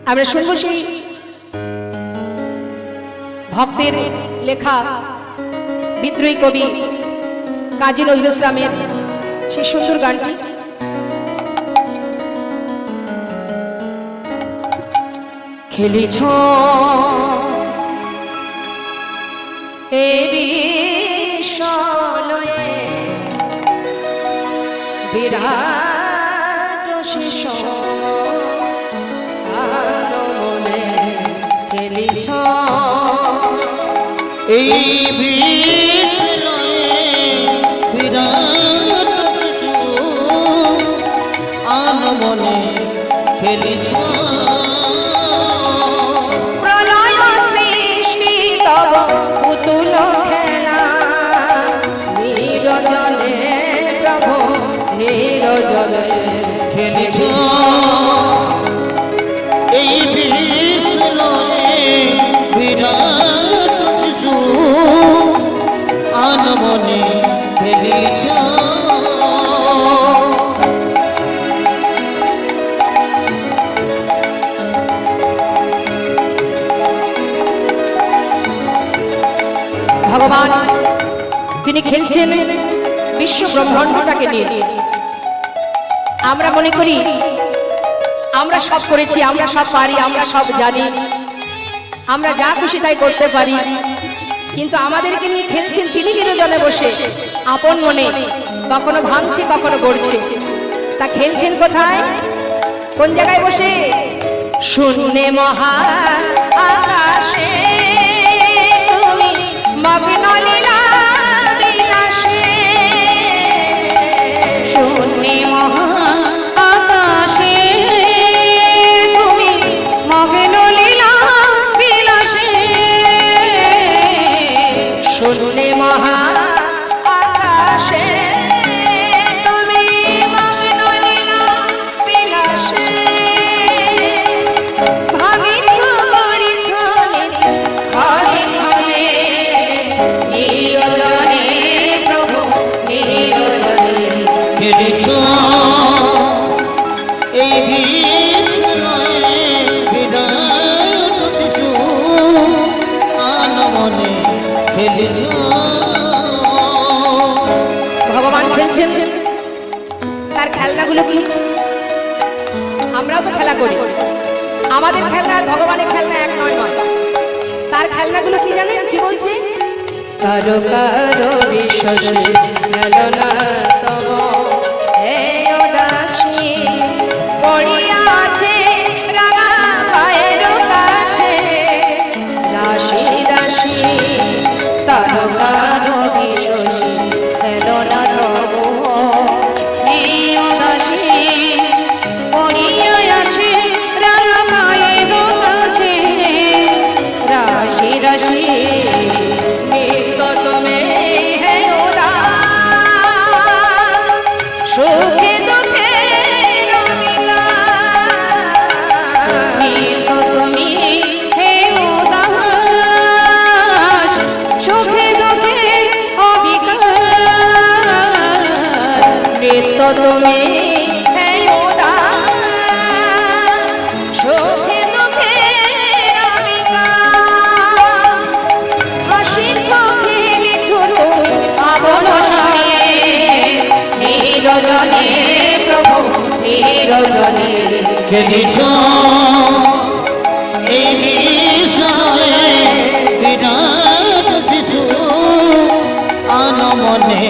আমরা শুনবো সেই ভক্তের লেখা বিদ্রোহী কবি কাজী নজরুল ইসলামের সেই সুন্দর গানটি। খেলিছ এ বিষলয়ে বিরাট শিশু আনমনে খেলিছ এই বিষলয়ে বিরাট শিশু আনমনে খেলিছ পুতুল খেলা নিরজলে প্রভু নিরজলে খেলিছ এই বিষলয়ে বিরাট শিশু আনমনে খেলিছ ভগবান তিনি খেলছেন বিশ্ব ব্রহ্মাণ্ডটাকে নিয়ে। আমরা মনে করি আমরা সব করেছি, আমরা সব পারি, আমরা সব জানি, আমরা যা খুশি তাই করতে পারি, কিন্তু আমাদেরকে নিয়ে খেলছেন তিনি নিরজনে বসে আপন মনে, কখনো ভাঙছে কখনো গড়ছে। তা খেলছেন কোথায়, কোন জায়গায় বসে? শূন্যে মহা আকাশে মগ্ন লীলা বিলাসে। শূন্যে মহা আকাশে তুমি মগ্ন লীলা বিলাসে। শূন্যে মহা আকাশে তুমি মগ্ন লীলা বিলাসে। ভাঙিছ করিছ ঘরে ঘরে নিরজনে প্রভু নিরজনে খেলিছ এই বিষলয়ে বিরাট শিশু আনমনে খেলিছ। ভগবান খেলছেন, তার খেলনাগুলো কি? আমরাও তো খেলা করি, আমাদের খেলনা আর ভগবানের খেলনা এক নয় নয়। তার খেলনাগুলো কি জানেন, কি বলছে? কারো কারো বিশ্বসে খেলনা তব হে উদাসী পড়িয়া আছে রাঙা পায়ের কাছে রাশি রাশি। কারো কারো বিশ্বসে খেলনা তব হে উদাসী পড়িয়া আছে রাঙা পায়ের কাছে রাশি রাশি। সুখে দুঃখে তুমি হে উদাস, সুখে দুঃখে অবিকার নিত্য তুমি হে উদাস, সুখে দুঃখে অবিকার। হাসিছ খেলিছ তুমি আবল নিরজনে প্রভু নিরজনে খেলিছ এই বিষলয়ে বিরাট শিশু আনমনে।